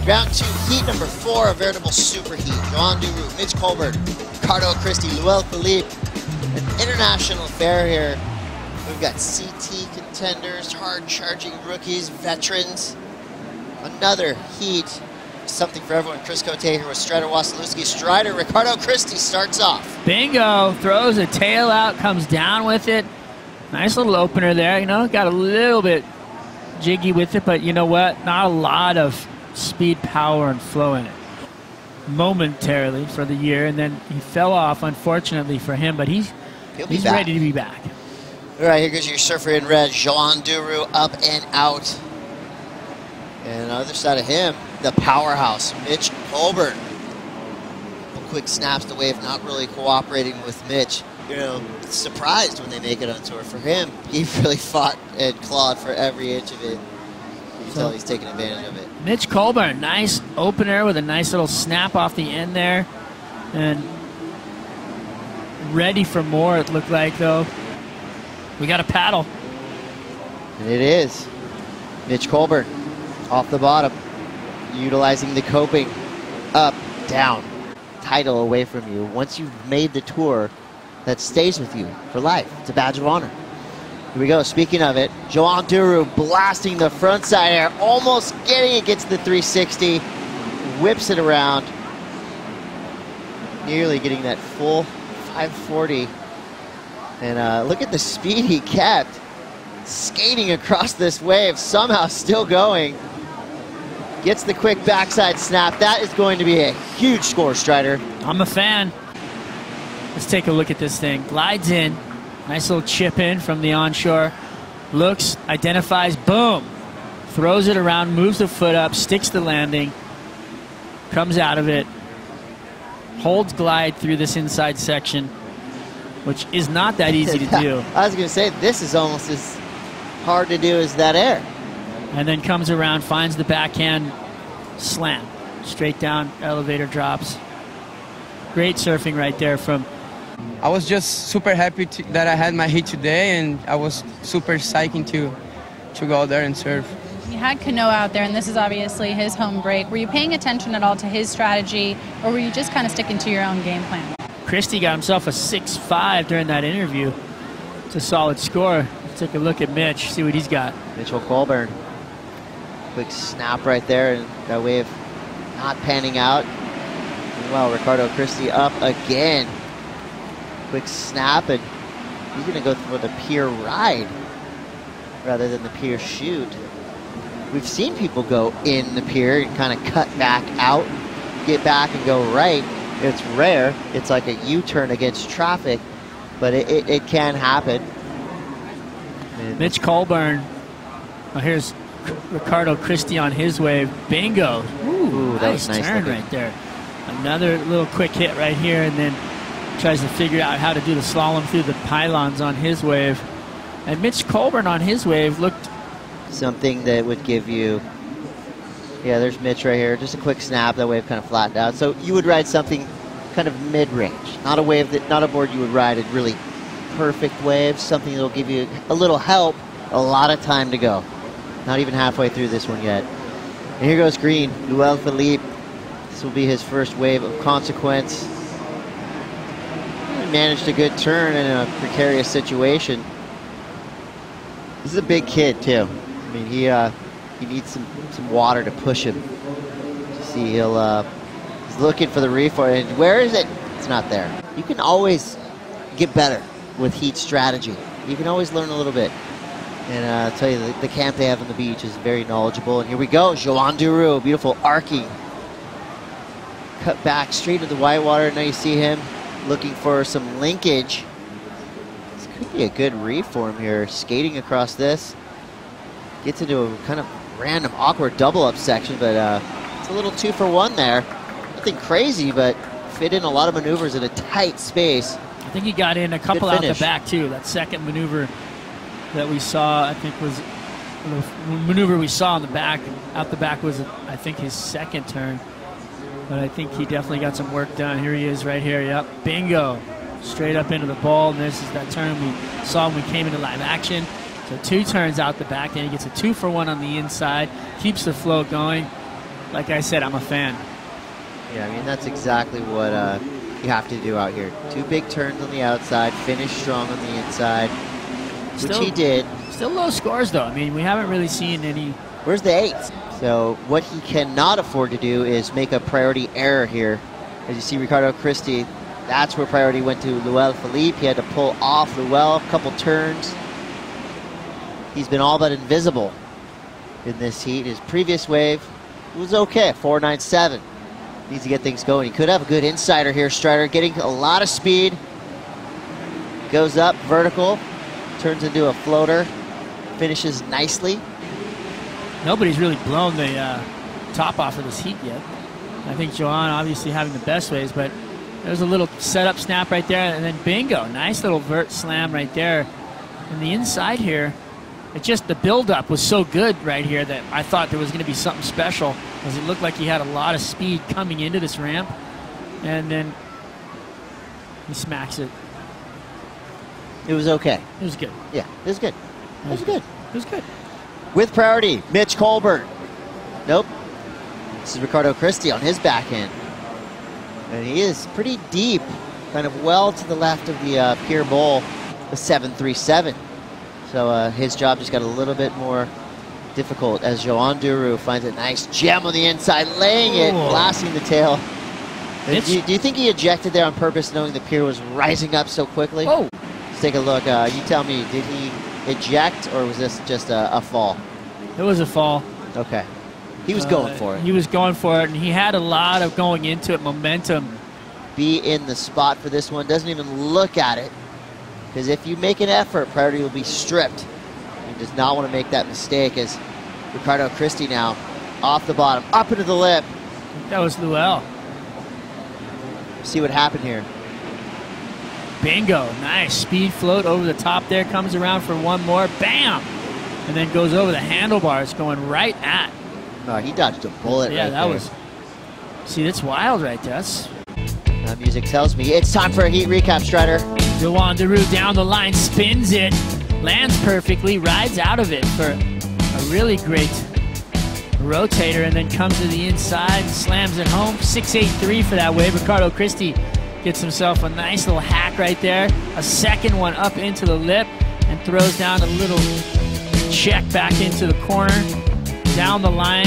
Round 2, heat number 4, a veritable super heat. Joan, Duru, Mitch, Coleborn, Ricardo, Christie, Luel, Felipe. An international affair here. We've got CT contenders, hard-charging rookies, veterans. Another heat. Something for everyone. Chris Cote here with Strider Wasilewski. Strider, Ricardo, Christie starts off. Bingo. Throws a tail out, comes down with it. Nice little opener there. You know, got a little bit jiggy with it, but you know what? Not a lot of speed, power, and flow in it. Momentarily for the year, and then he fell off, unfortunately for him, but he's ready to be back. All right, here goes your surfer in red. Joan, Duru, up and out. And on the other side of him, the powerhouse, Mitch Coleborn. Quick snaps, the wave not really cooperating with Mitch. You know, surprised when they make it on tour. For him, he really fought and clawed for every inch of it. You can tell he's taking advantage of it. Mitch Coleborn, nice opener with a nice little snap off the end there. And ready for more, it looked like, though. We got a paddle. And it is. Mitch Coleborn off the bottom, utilizing the coping. Up, down. Title away from you. Once you've made the tour, that stays with you for life. It's a badge of honor. Here we go. Speaking of it, Joan Duru blasting the front side air, almost getting it, gets the 360, whips it around, nearly getting that full 540. And look at the speed he kept, skating across this wave, somehow still going. Gets the quick backside snap. That is going to be a huge score, Strider. I'm a fan. Let's take a look at this thing. Glides in. Nice little chip in from the onshore. Looks, identifies, boom. Throws it around, moves the foot up, sticks the landing. Comes out of it. Holds glide through this inside section, which is not that easy to do. I was going to say, this is almost as hard to do as that air. And then comes around, finds the backhand slam. Straight down, elevator drops. Great surfing right there from... I was just super happy that I had my heat today, and I was super psyched to go out there and surf. You had Cano out there, and this is obviously his home break. Were you paying attention at all to his strategy, or were you just kind of sticking to your own game plan? Christie got himself a 6.5 during that interview. It's a solid score. Let's take a look at Mitch, see what he's got. Mitchell Coleborn. Quick snap right there, and that wave not panning out. Meanwhile, Ricardo Christie up again. Quick snap, and he's going to go for the pier ride rather than the pier shoot. We've seen people go in the pier and kind of cut back out, get back and go right. It's rare. It's like a U-turn against traffic, but it can happen. And Mitch Coleborn. Oh, here's Ricardo Christie on his wave. Bingo. Ooh, that was nice turn right there. Another little quick hit right here, and then tries to figure out how to do the slalom through the pylons on his wave. And Mitch Coleborn on his wave looked... Something that would give you... Yeah, there's Mitch right here. Just a quick snap. That wave kind of flattened out. So you would ride something kind of mid-range. Not a wave that, not a board you would ride a really perfect wave. Something that'll give you a little help. A lot of time to go. Not even halfway through this one yet. And here goes green. Luel Felipe. This will be his first wave of consequence. He managed a good turn in a precarious situation. This is a big kid too. I mean, he needs some water to push him. You see, he's looking for the reef, and where is it? It's not there. You can always get better with heat strategy. You can always learn a little bit. And I'll tell you, the camp they have on the beach is very knowledgeable. And here we go, Joan Duru, beautiful arcing. Cut back straight to the whitewater. Now you see him looking for some linkage. This could be a good reef for him here. Skating across this. Gets into a kind of random, awkward double-up section, but it's a little 2-for-1 there. Nothing crazy, but fit in a lot of maneuvers in a tight space. I think he got in a couple out the back, too. That second maneuver that we saw, I think, was the maneuver we saw on the back. Out the back was, I think, his second turn. But I think he definitely got some work done. Here he is right here. Yep, bingo. Straight up into the ball. And this is that turn we saw when we came into live action. So 2 turns out the back. Then he gets a 2-for-1 on the inside. Keeps the flow going. like I said, I'm a fan. Yeah, I mean, that's exactly what you have to do out here. 2 big turns on the outside, finish strong on the inside, which he did. Still low scores, though. I mean, we haven't really seen any. Where's the 8s? So what he cannot afford to do is make a priority error here. As you see, Ricardo Christie, that's where priority went to Luel Felipe. He had to pull off Luel, a couple turns. He's been all but invisible in this heat. His previous wave was okay, 4.97. Needs to get things going. He could have a good insider here. Strider getting a lot of speed. Goes up vertical, turns into a floater, finishes nicely. Nobody's really blown the top off of this heat yet. I think Joan obviously having the best waves, but there's a little setup snap right there, and then bingo. Nice little vert slam right there. And the inside here, it just, the build-up was so good right here that I thought there was going to be something special, because it looked like he had a lot of speed coming into this ramp, and then he smacks it. It was okay. It was good. Yeah, it was good. It was good. It was good. With priority, Mitch Coleborn. Nope. This is Ricardo Christie on his backhand. And he is pretty deep, kind of well to the left of the pier bowl, the 737. So his job just got a little bit more difficult as Joan Duru finds a nice gem on the inside, laying it, blasting the tail. Do you think he ejected there on purpose, knowing the pier was rising up so quickly? Oh. Let's take a look. You tell me, did he eject, or was this just a fall? It was a fall. Okay. He was going for it. He was going for it, and he had a lot of going into it momentum. Be in the spot for this one. Doesn't even look at it. Because if you make an effort, priority will be stripped. He does not want to make that mistake as Ricardo Christie now off the bottom, up into the lip. That was Luel. See what happened here. Bingo. Nice. Speed float over the top there. Comes around for one more. Bam! And then goes over the handlebars, going right at. No, he dodged a bullet right there. Yeah, that was... See, that's wild right there. That's... That music tells me it's time for a heat recap, Strider. Joan Duru down the line, spins it, lands perfectly, rides out of it for a really great rotator, and then comes to the inside, slams it home. 6.83 for that wave. Ricardo Christie gets himself a nice little hack right there. A second one up into the lip and throws down a little check back into the corner. Down the line.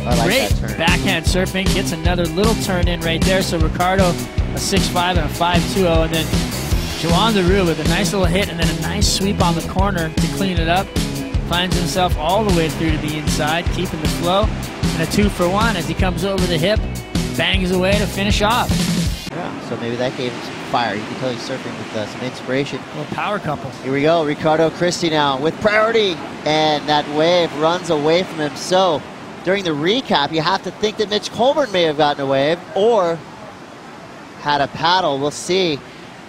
I like Great that turn. backhand surfing. Gets another little turn in right there. So Ricardo, a 6.5 and a 5.20. And then Joan Duru with a nice little hit and then a nice sweep on the corner to clean it up. Finds himself all the way through to the inside, keeping the flow. And a 2-for-1 as he comes over the hip, bangs away to finish off. Yeah, so maybe that gave him some fire. You can tell he's surfing with some inspiration. A little power couple. Here we go, Ricardo Christie now with priority. And that wave runs away from him. So during the recap, you have to think that Mitch Coleborn may have gotten a wave or had a paddle. We'll see.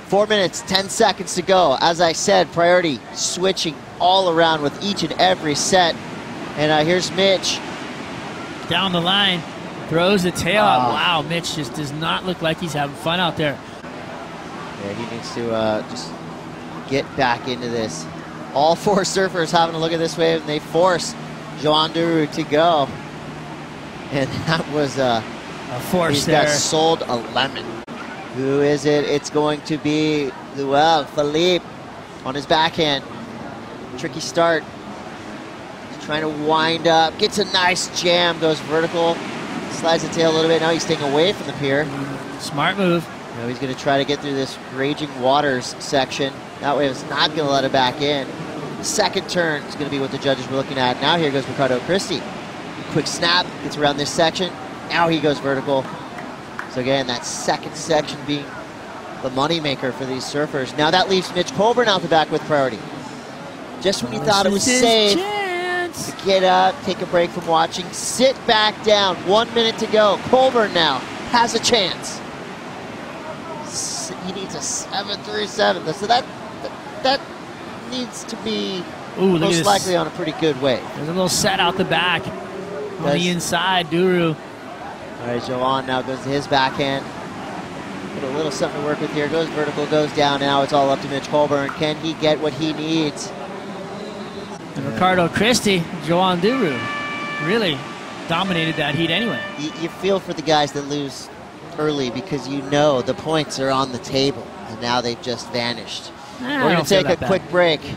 4 minutes, 10 seconds to go. As I said, priority switching all around with each and every set. And here's Mitch. Down the line, throws the tail out. Wow, Mitch just does not look like he's having fun out there. Yeah, he needs to just get back into this. All 4 surfers having a look at this wave, and they force Joan Duru to go. And that was a force he's there. Got sold a lemon. Who is it? It's going to be Luel Felipe on his backhand. Tricky start. He's trying to wind up. Gets a nice jam. Goes vertical. Slides the tail a little bit. Now he's staying away from the pier. Smart move. Now he's going to try to get through this raging waters section. That way it's not going to let it back in. The second turn is going to be what the judges were looking at. Now here goes Ricardo Christie. Quick snap. Gets around this section. Now he goes vertical. So again, that second section being the moneymaker for these surfers. Now that leaves Mitch Coleborn out the back with priority. Just when you thought it was safe to get up, take a break from watching, sit back down. 1 minute to go. Coleborn now has a chance. He needs a 7.37. So that needs to be most likely on a pretty good wave. There's a little set out the back on the inside. Duru. All right, Joan now goes to his backhand. Put a little something to work with here. Goes vertical, goes down. Now it's all up to Mitch Coleborn. Can he get what he needs? And Ricardo Christie, Joan Duru, really dominated that heat anyway. You feel for the guys that lose early because you know the points are on the table, and now they've just vanished. We're going to take a quick break.